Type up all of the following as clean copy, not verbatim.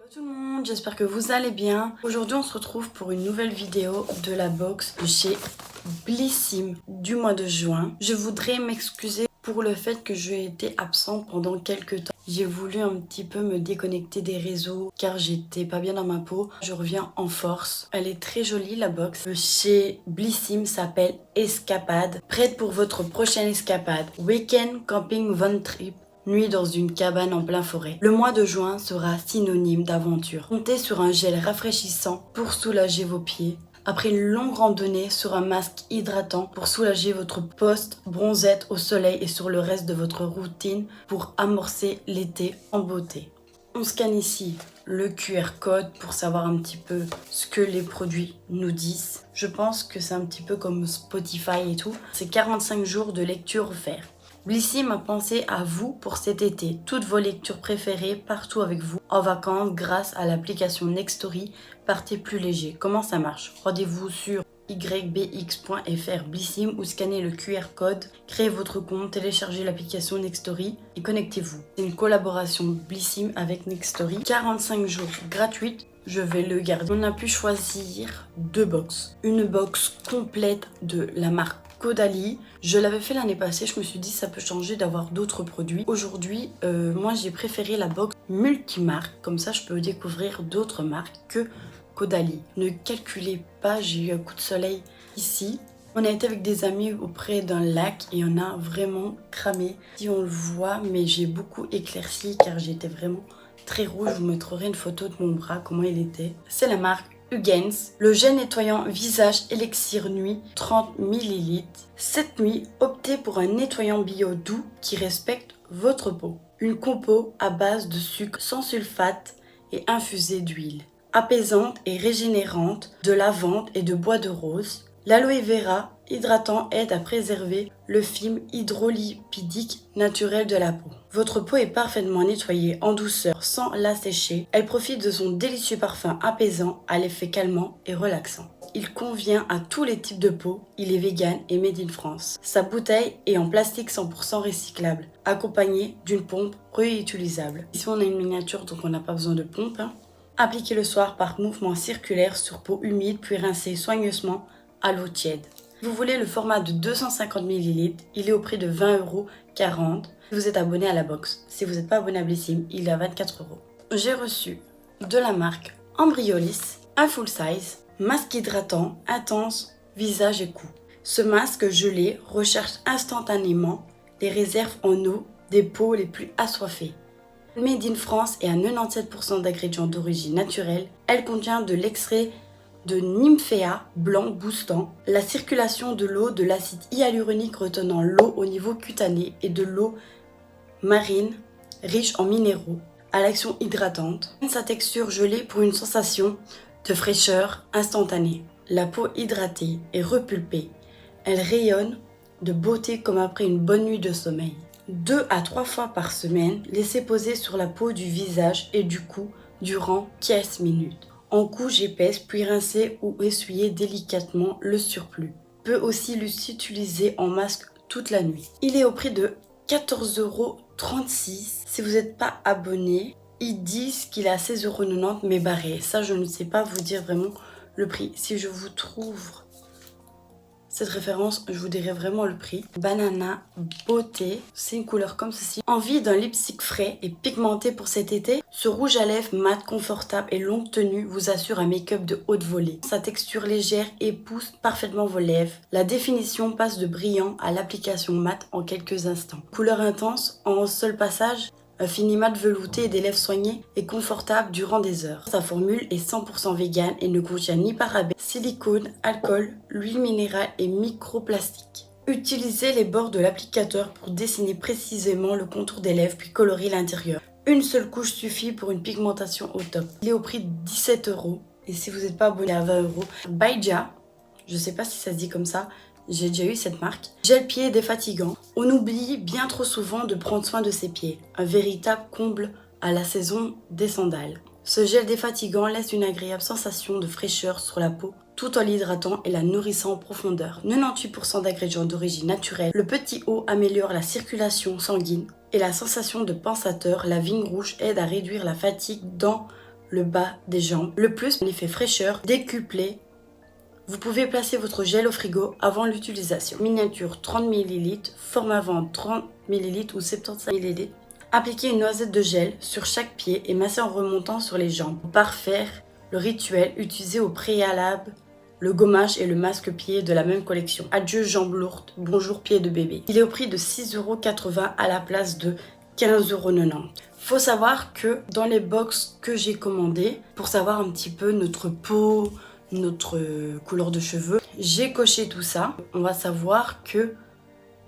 Hello tout le monde, j'espère que vous allez bien. Aujourd'hui on se retrouve pour une nouvelle vidéo de la box de chez Blissim du mois de juin. Je voudrais m'excuser pour le fait que j'ai été absente pendant quelques temps. J'ai voulu un petit peu me déconnecter des réseaux car j'étais pas bien dans ma peau. Je reviens en force. Elle est très jolie la box. Chez Blissim s'appelle Escapade. Prête pour votre prochaine escapade. Weekend Camping Van Trip. Nuit dans une cabane en plein forêt. Le mois de juin sera synonyme d'aventure. Comptez sur un gel rafraîchissant pour soulager vos pieds. Après une longue randonnée, sur un masque hydratant pour soulager votre post-bronzette au soleil et sur le reste de votre routine pour amorcer l'été en beauté. On scanne ici le QR code pour savoir un petit peu ce que les produits nous disent. Je pense que c'est un petit peu comme Spotify et tout. C'est 45 jours de lecture offerts. Blissim a pensé à vous pour cet été. Toutes vos lectures préférées partout avec vous en vacances grâce à l'application Nextory. Partez plus léger. Comment ça marche? Rendez-vous sur ybx.fr Blissim ou scannez le QR code, créez votre compte, téléchargez l'application Nextory et connectez-vous. C'est une collaboration Blissim avec Nextory. 45 jours gratuites. Je vais le garder. On a pu choisir deux box. Une box complète de la marque Caudalie. Je l'avais fait l'année passée, je me suis dit ça peut changer d'avoir d'autres produits. Aujourd'hui, moi j'ai préféré la box multimarque, comme ça je peux découvrir d'autres marques que Caudalie. Ne calculez pas, j'ai eu un coup de soleil ici. On a été avec des amis auprès d'un lac et on a vraiment cramé. Si on le voit, mais j'ai beaucoup éclairci car j'étais vraiment très rouge. Je vous montrerai une photo de mon bras, comment il était. C'est la marque Hugens, le gel nettoyant visage élixir nuit 30 ml. Cette nuit, optez pour un nettoyant bio doux qui respecte votre peau. Une compo à base de sucre sans sulfate et infusée d'huile. Apaisante et régénérante, de lavande et de bois de rose. L'aloe vera hydratant aide à préserver le film hydrolipidique naturel de la peau. Votre peau est parfaitement nettoyée en douceur sans la sécher. Elle profite de son délicieux parfum apaisant à l'effet calmant et relaxant. Il convient à tous les types de peau. Il est vegan et made in France. Sa bouteille est en plastique 100% recyclable, accompagnée d'une pompe réutilisable. Ici on a une miniature donc on n'a pas besoin de pompe. Appliquez le soir par mouvement circulaire sur peau humide puis rincez soigneusement à l'eau tiède. Vous voulez le format de 250 ml, il est au prix de 20,40 €. Si vous êtes abonné à la box, si vous n'êtes pas abonné à Blissim, il est à 24 €. J'ai reçu de la marque Ambriolis un full size, masque hydratant, intense, visage et cou. Ce masque gelé recherche instantanément les réserves en eau des peaux les plus assoiffées. Made in France et à 97% d'ingrédients d'origine naturelle, elle contient de l'extrait de Nymphéa blanc boostant la circulation de l'eau, de l'acide hyaluronique retenant l'eau au niveau cutané et de l'eau marine riche en minéraux à l'action hydratante. Sa texture gelée pour une sensation de fraîcheur instantanée. La peau hydratée et repulpée. Elle rayonne de beauté comme après une bonne nuit de sommeil. 2 à 3 fois par semaine, laissez poser sur la peau du visage et du cou durant 15 minutes. En couche épaisse, puis rincez ou essuyez délicatement le surplus. Peut aussi l'utiliser en masque toute la nuit. Il est au prix de 14,36 €. Si vous n'êtes pas abonné, ils disent qu'il est à 16,90 € mais barré. Ça, je ne sais pas vous dire vraiment le prix. Si je vous trouve cette référence, je vous dirai vraiment le prix. Banana Beauté, c'est une couleur comme ceci. Envie d'un lipstick frais et pigmenté pour cet été? Ce rouge à lèvres mat, confortable et longue tenue vous assure un make-up de haute volée. Sa texture légère épouse parfaitement vos lèvres. La définition passe de brillant à l'application mat en quelques instants. Couleur intense en un seul passage. Un fini mat velouté et des lèvres soignées et confortable durant des heures. Sa formule est 100% vegan et ne contient ni parabènes, silicone, alcool, huile minérale et microplastique. Utilisez les bords de l'applicateur pour dessiner précisément le contour des lèvres puis colorer l'intérieur. Une seule couche suffit pour une pigmentation au top. Il est au prix de 17 € et si vous n'êtes pas abonné à 20 €. Baija, je ne sais pas si ça se dit comme ça. J'ai déjà eu cette marque. Gel pied défatigant. On oublie bien trop souvent de prendre soin de ses pieds. Un véritable comble à la saison des sandales. Ce gel défatigant laisse une agréable sensation de fraîcheur sur la peau tout en l'hydratant et la nourrissant en profondeur. 98% d'ingrédients d'origine naturelle. Le petit eau améliore la circulation sanguine et la sensation de pensateur. La vigne rouge aide à réduire la fatigue dans le bas des jambes. Le plus, l'effet fraîcheur décuplé. Vous pouvez placer votre gel au frigo avant l'utilisation. Miniature 30 ml, format ventre 30 ml ou 75 ml. Appliquez une noisette de gel sur chaque pied et massez en remontant sur les jambes. Pour parfaire le rituel, utilisez au préalable le gommage et le masque-pied de la même collection. Adieu jambes lourdes, bonjour pieds de bébé. Il est au prix de 6,80 € à la place de 15,90 €. Faut savoir que dans les box que j'ai commandées, pour savoir un petit peu notre peau, notre couleur de cheveux, j'ai coché tout ça. On va savoir que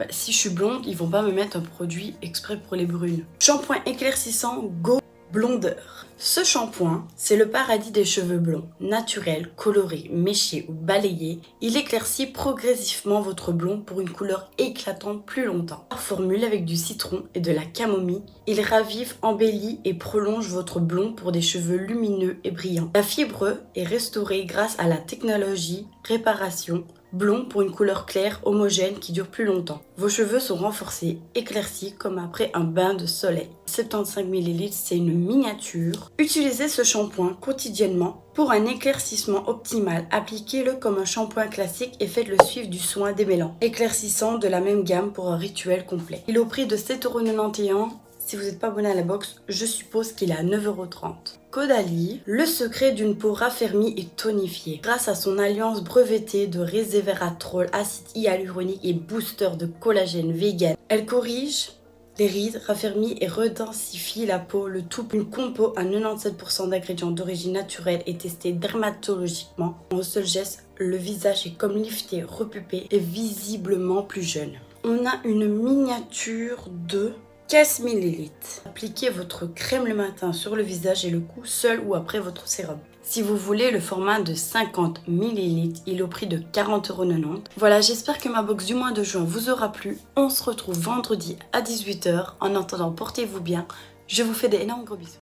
si je suis blonde, ils vont pas me mettre un produit exprès pour les brunes. Shampoing éclaircissant Go Blondeur. Ce shampoing, c'est le paradis des cheveux blonds, naturels, colorés, méchés ou balayés. Il éclaircit progressivement votre blond pour une couleur éclatante plus longtemps. Formule avec du citron et de la camomille, il ravive, embellit et prolonge votre blond pour des cheveux lumineux et brillants. La fibre est restaurée grâce à la technologie réparation blond pour une couleur claire, homogène qui dure plus longtemps. Vos cheveux sont renforcés, éclaircis comme après un bain de soleil. 75 ml, c'est une miniature. Utilisez ce shampoing quotidiennement pour un éclaircissement optimal. Appliquez-le comme un shampoing classique et faites-le suivre du soin démêlant, éclaircissant de la même gamme pour un rituel complet. Il est au prix de 7,91 €. Si vous n'êtes pas abonné à la box, je suppose qu'il est à 9,30 €. Caudalie, le secret d'une peau raffermie et tonifiée. Grâce à son alliance brevetée de resveratrol, acide hyaluronique et booster de collagène vegan, elle corrige les rides, raffermit et redensifie la peau. Le tout, une compo à 97% d'ingrédients d'origine naturelle et testée dermatologiquement. En un seul geste, le visage est comme lifté, repupé et visiblement plus jeune. On a une miniature de 15 ml. Appliquez votre crème le matin sur le visage et le cou, seul ou après votre sérum. Si vous voulez le format de 50 ml, il est au prix de 40,90 €. Voilà, j'espère que ma box du mois de juin vous aura plu. On se retrouve vendredi à 18 h. En attendant, portez-vous bien. Je vous fais d'énormes gros bisous.